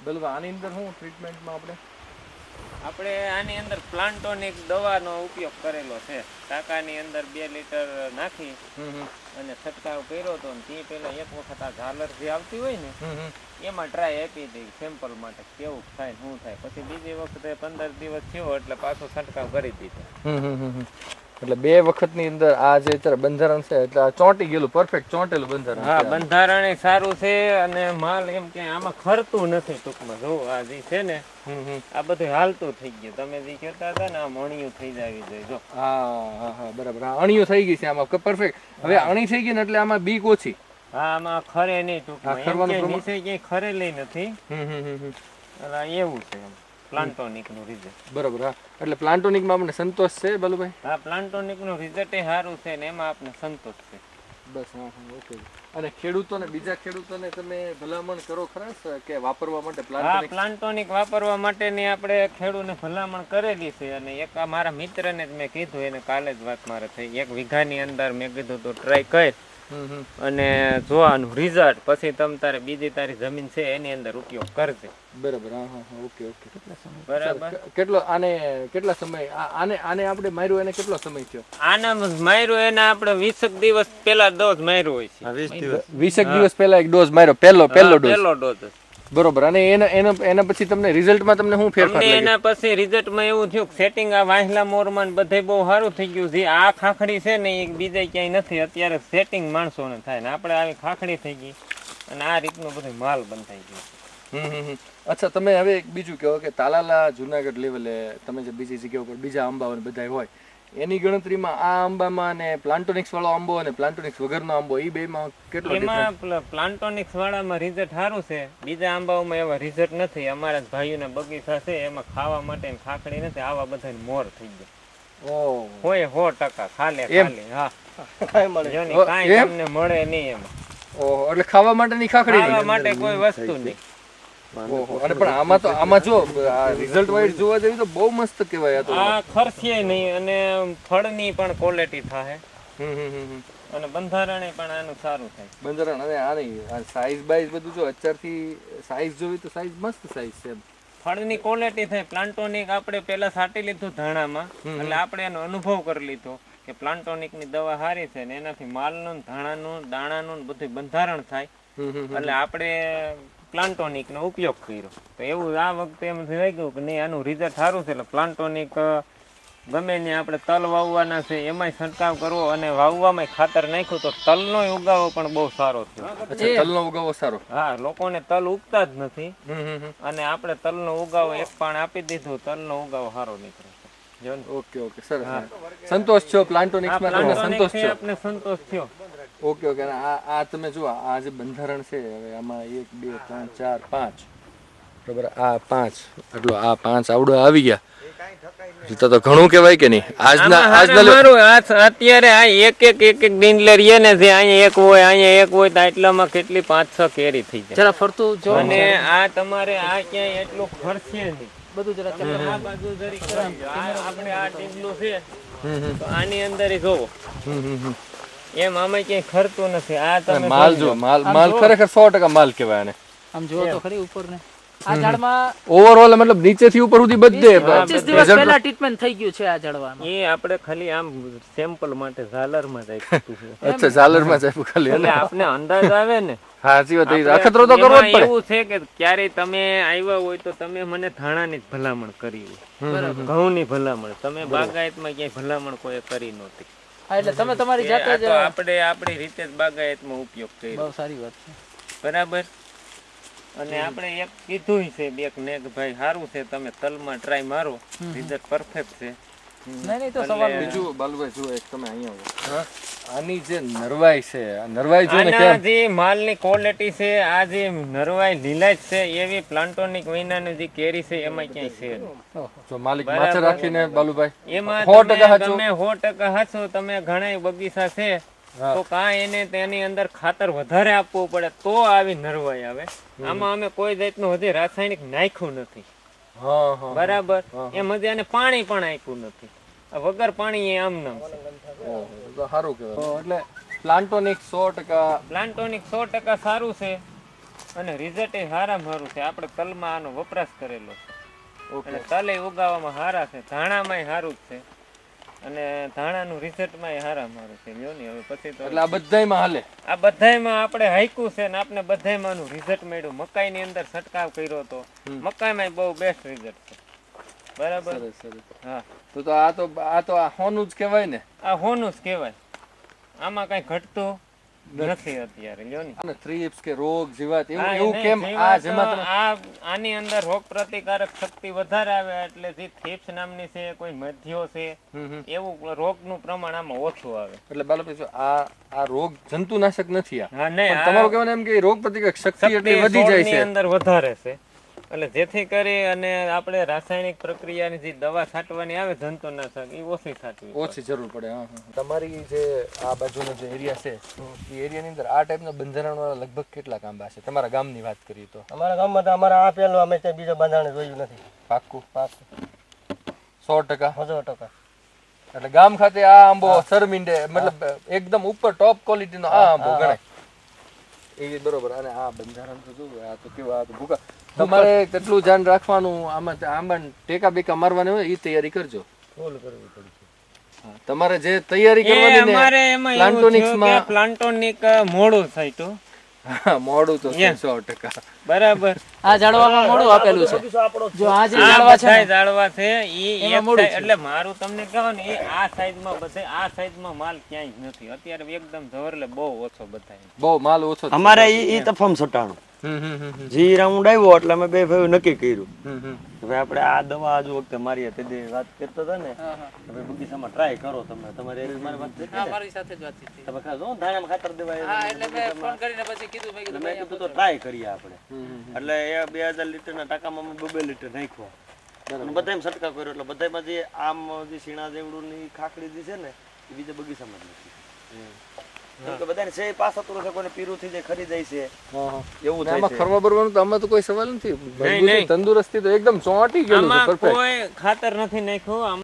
બલવા આની અંદર શું ટ્રીટમેન્ટમાં આપણે આની અંદર પ્લાન્ટોનિક દવાનો ઉપયોગ કરેલો છે. ટાંકાની અંદર 2 લીટર નાખી અને છંટકાવ કર્યો હતો. તે પહેલા એક વખત આ ઝાલર જે આવતી હોય ને એમાં ટ્રાય આપી દઈ સેમ્પલ માટે કેવું થાય શું થાય. પછી બીજી વખતે 15 દિવસ થયો એટલે પાછો છંટકાવ કરી દીધો. એટલે 2 વખતની અંદર આ જે અત્યારે બંધારણ છે એટલે આ ચોંટી ગયેલું પરફેક્ટ ચોંટેલું બંધારણ. હા, બંધારણ સારું છે અને માલ એમ કે આમાં ખરતું નથી. ટૂંકમાં જો આ જે છે ને આ બધું હાલતું થઈ ગયું. તમે જે કહેતા હતા ને આમ અણિયું થઈ જવી જોઈએ. જો હા બરાબર, અણિયું થઈ ગઈ છે આમાં પરફેક્ટ. હવે અણી થઈ ગઈ ને એટલે આમાં બીક ઓછી. હા, આમાં ખરે નહીં. ટૂંકમાં નીચે ક્યાંય ખરેલી નથી. એવું છે પ્લાન્ટોનિક નું રિઝલ્ટ. બરાબર. હા, એટલે પ્લાન્ટોનિક માં આપણે સંતોષ છે બાલુભાઈ? હા, પ્લાન્ટોનિક નું રિઝલ્ટ એ સારું છે ને એમાં આપણે સંતોષ છે. બસ. હા, ઓકે. અને ખેડૂતોને, બીજા ખેડૂતોને તમે ભલામણ કરો ખરા કે વાપરવા માટે પ્લાન્ટોનિક? હા, પ્લાન્ટોનિક વાપરવા માટેની આપણે ખેડૂતને ભલામણ કરેલી છે. અને એક મારા મિત્રને જ મેં કીધું, એને કાલે જ વાત મારે થઈ. 1 વીઘાની અંદર મેં કીધું તો ટ્રાય કર અને જોવાનું રિઝલ્ટ, પછી તમે તારે બીજી તારી જમીન છે એની અંદર ઉપયોગ કરજે. બરાબર. હા, ઓકે. બરાબર. કેટલા સમય આને આપણે માર્યું, એને કેટલો સમય થયો? આના માર્યું એને આપણે 20 દિવસ પહેલા ડોઝ માર્યો હોય છે. 20 દિવસ પહેલા એક ડોઝ માર્યો, પહેલો ડોઝ. બરોબર. અને એના પછી તમને રિઝલ્ટમાં તમને શું ફેરફાર લાગ્યો? એના પછી રિઝલ્ટમાં એવું થયું સેટિંગ આ વાહલા મોરમાં બધે બહુ સારું થઈ ગયું. જે આ ખાખડી છે ને એ બીજે ક્યાંય નથી. અત્યારે સેટિંગ માણસોને થાય ને આપણે આવી ખાખડી થઈ ગઈ અને આ રીતનો બધો માલ બંધાઈ ગયો. અચ્છા, તમે હવે બીજું કહો કે તાલાલા જુનાગઢ લેવલે તમે જે બીજી જગ્યા ઉપર બીજા આંબાઓ બધા હોય એની ગણતરીમાં આ આંબામાં અને પ્લાન્ટોનિક્સ વાળો આંબો અને પ્લાન્ટોનિક્સ વગરનો આંબો એ બેમાં કેટલો ડિફરન્સ? એમાં પ્લાન્ટોનિક્સ વાળામાં રિઝલ્ટ સારું છે. બીજા આંબાઓમાં એવા રિઝલ્ટ નથી. અમારા ભાઈઓના બગીચા છે એમાં ખાવા માટે ખાખડી નથી. આવા બધા મોર થઈ ગયા. હોય 100% ખાલે. હા, કાંઈ તમને મળે નહીં એમાં. એટલે ખાવા માટેની ખાખડી, ખાવા માટે કોઈ વસ્તુ નહીં. અને પણ આમાં જો રિઝલ્ટ વાઇઝ જોવા જઈએ તો બહુ મસ્ત કહેવાય. આ ખર્ચે નહીં અને ફળની પણ ક્વોલિટી થાય અને બંધારણે પણ આનું સારું થાય. બંધારણ અને આની સાઈઝ બાઈઝ બધું જો અત્યારથી સાઈઝ જોવી તો સાઈઝ મસ્ત સાઈઝ છે. ફળની ક્વોલિટી થાય. પ્લાન્ટોનિક આપણે પહેલા સાટી લીધું ધાણામાં એટલે આપણે એનો અનુભવ કરી લીધો કે પ્લાન્ટોનિકની દવા સારી છે ને એનાથી માલનું, ધાણાનું, દાણાનું બધું બંધારણ થાય. એટલે આપણે પ્લાન્ટોનિક નો ઉપયોગ કર્યો. તો એવું આ વખતે એમ થઈ ગયું કે નહીં આનું રિઝલ્ટ સારું છે. એટલે પ્લાન્ટોનિક ગમે ને આપણે તલ વાવવાના છે એમાંય છંટકાવ કરવો અને વાવવામાં ખાતર નાખ્યું તો તલનો ઉગાવો પણ બહુ સારો થયો. તલનો ઉગાવો સારો? હા, લોકોને તલ ઉગતા જ નથી અને આપણે તલનો ઉગાવો એક પાણ આપી દીધું, તલનો ઉગાવો સારો નીકળે. ઓકે, સરસ. સંતોષ છો પ્લાન્ટોનિક્સમાં? તમને સંતોષ છે? આપણે સંતોષ થયો. ઓકે. અને આ તમે જુઓ આ જે બંધારણ છે હવે આમાં 1 2 3 4 5 બરાબર. આ 5 એટલો આ 5 આવડો આવી ગયા તો ઘણું કહેવાય કે નહીં? અત્યારે આ એક ડીંડલર ને જે અહીંયા એક હોય અહીંયા એક હોય તો આટલામાં કેટલી 5-6 કેરી થઈ જાય. જરા ફરતું જો. અને આ તમારે આ ક્યાંય એટલું ખર્ચે નહીં. બધું જરા આ બાજુ જરી કરી આપણે આ ડીંડલું છે તો આની અંદર જોવો એમ આમાં ક્યાંય ખર્ચું નથી. આ તમે માલ જો, માલ ખરેખર 100% માલ કહેવાય. આને આમ જો તો ખરી ઉપર ને આ ઝાડમાં ઓવરઓલ મતલબ નીચેથી ઉપર સુધી બધે 25 દિવસ પહેલા ટ્રીટમેન્ટ થઈ ગયું છે આ ઝાડવામાં. એ આપણે ખાલી આમ સેમ્પલ માટે ઝાલરમાં જ આપ્યું છે. અચ્છા, ઝાલરમાં જ આપ્યું ખાલી. એટલે આપને અંદાજ આવે ને. સાચી વાત. અખતરો તો કરવો જ પડે. એવું છે કે ક્યારે તમે આવ્યા હોય તો તમે મને ધાણાની જ ભલામણ કરી હોય, ઘઉંની ભલામણ. તમે બાગાયતમાં ક્યાંય ભલામણ કોઈ કરી નહોતી. એટલે તમે તમારી જાતે જ આપણે આપણી રીતે જ બાગાયતમાં ઉપયોગ કર્યો. બહુ સારી વાત છે. બરાબર. અને આપણે એક કીધું છે એક ને કે ભાઈ સારું છે તમે તલમાં ટ્રાય મારો, રિઝલ્ટ પરફેક્ટ છે. નહીં તો સવાલ બીજું બાલુભાઈ જો એક તમે અહીંયા આની જે નરવાઈ છે, આ નરવાઈ જો ને કેમ જે માલની ક્વોલિટી છે, આ જે નરવાઈ લીલાજ છે એવી પ્લાન્ટોનિક વિનાની જે કેરી છે એમાં ક્યાંય છે નહીં. જો માલિક માથે રાખીને બાલુભાઈ એમાં 100% તમે 100% હાચો. તમે ઘણા બગીચા છે તો કાંઈ એને તેની અંદર ખાતર વધારે આપવું પડે તો આવી નરવાઈ આવે. આમાં અમે કોઈ જાતનું હજી રાસાયણિક નાખ્યું નથી. બરાબર. એમ હજી આને પાણી પણ આપ્યું નથી. વગર પાણી એ આમ નામ છે. સારું કહેવાય. એટલે પ્લાન્ટોનિક 100% પ્લાન્ટોનિક 100% સારું છે. અને રિઝલ્ટ એ સારામાં સારું છે. આપણે તલમાં આનો વપરાશ કરેલો છે અને તલ એ ઉગાવવામાં સારા છે, ધાણામાં સારું જ છે અને ધાણાનું રિઝલ્ટમાં સારામાં સારું છે. લ્યો ને હવે પછી તો એટલે આ બધાયમાં હાલે. આ બધાયમાં આપણે હાઈકું છે ને આપણે બધાયમાં આનું રિઝલ્ટ મળ્યું. મકાઈની અંદર છંટકાવ કર્યો તો મકાઈમાં બહુ બેસ્ટ રિઝલ્ટ છે. બરાબર. સરસ સરસ. હા, તો આ હોનું જ કહેવાય ને. આ હોનું જ કહેવાય. આમાં કઈ ઘટતું નથી અત્યારે. લ્યો ને અને થ્રીપ્સ કે રોગ જીવાત હા, એવું એને કેમ જીવાત આ જેમાં તમે આની અંદર રોગ પ્રતિકારક શક્તિ વધારે આવે એટલે જે થેપ્સ નામની છે, કોઈ મધ્યો છે, એવું રોગનું પ્રમાણ આમાં ઓછું આવે. એટલે બાળકો આ રોગ જંતુનાશક નથી આ. હા, નહીં, પણ તમારું કહેવાનું એમ કે રોગ પ્રતિકારક શક્તિ એટલી વધી જાય છોડની છે. અંદર વધારે છે એટલે જેથી કરી અને આપણે રાસાયણિક પ્રક્રિયાની જે દવા છાંટવાની આવે જંતુનાશક એ ઓછી છાંટવી પડે. ઓછી જરૂર પડે. હા હા. તમારી જે આ બાજુનો જે એરિયા છે એ એરિયાની અંદર આ ટાઈપના બંધારણ વાળા લગભગ કેટલા આંબા છે? તમારા ગામની વાત કરીએ તો અમારા ગામમાં તો અમારા આ પેલો અમે ત્યાં બીજો બંધારણ જોયું નથી. પાક્કું પાકું 100%. 100%. એટલે ગામ ખાતે આ આંબો શરમિંડે મતલબ એકદમ ઉપર ટોપ ક્વોલિટીનો આ આંબો ગણાય. એ બરોબર. અને આ બંધારણ તો જોવું, આ તો કેવું, આ તો ભૂકા. તમારે કેટલું ધ્યાન રાખવાનું આમાં, આંબા ટેકા બેકા મારવાના હોય એ તૈયારી કરજો. ફૂલ કરવું પડે. હા, તમારે જે તૈયારી એ કરવાની ને અમારે એમાં એવું થયું કે પ્લાન્ટોનિક મોડું થયું. હા, મોડું તો 100%. બરાબર. આ ઝાડવામાં મોડું આપેલું છે. બગીચો આપણો જો આ જે આ ઝાડવા છે બધાય ને, ઝાડવા છે ઈ એમાં એક મોડું side- છે. એટલે મારું તમને કહો ને એ આ સાઈડમાં બધે આ સાઈડમાં માલ ક્યાંય જ નથી અત્યારે એકદમ જવરલે બહુ ઓછો બધાય. બહુ માલ ઓછો છે. અમારે ઈ તફમ સટાણું જી રાઉન્ડ આવ્યો એટલે અમે બે ભાઈઓ નક્કી કર્યું હવે આપણે આ દવા આજુ વખતે મારીએ તે દી વાત કરતા હતા ને હવે બગીચામાં ટ્રાય કરો તમે. તમારે મારી વાત થઈ હા, મારી સાથે જ વાતચીત થઈ. તમે ખાસ ધાણામાં ખાતર દેવાય હા, એટલે મેં ફોન કરીને પછી કીધું, મેં કીધું મેં ભાઈ કીધું તો ટ્રાય કરીએ આપણે. એટલે એ 2000 લીટરના ટાંકામાં અમે 2 લીટર નાખ્યો અને બધામાં છંટકાવ કર્યો એટલે બધામાં જે આમ જે સીણા જેવડું ની ખાખડી જે છે ને એ બીજા બગીચામાં જ નથી. કેમ કે બધાને છે પાસ થતું છે, કોઈને પીરું થઈ જાય ખરી જાય છે એવું થાય આમાં છે. ખરવા બરવાનું તો આમાં તો કોઈ સવાલ નથી. મજબૂતી, તંદુરસ્તી તો એકદમ ચોંટી ગયેલું છે. આમાં perfect. કોઈ ખાતર નથી નાખ્યું.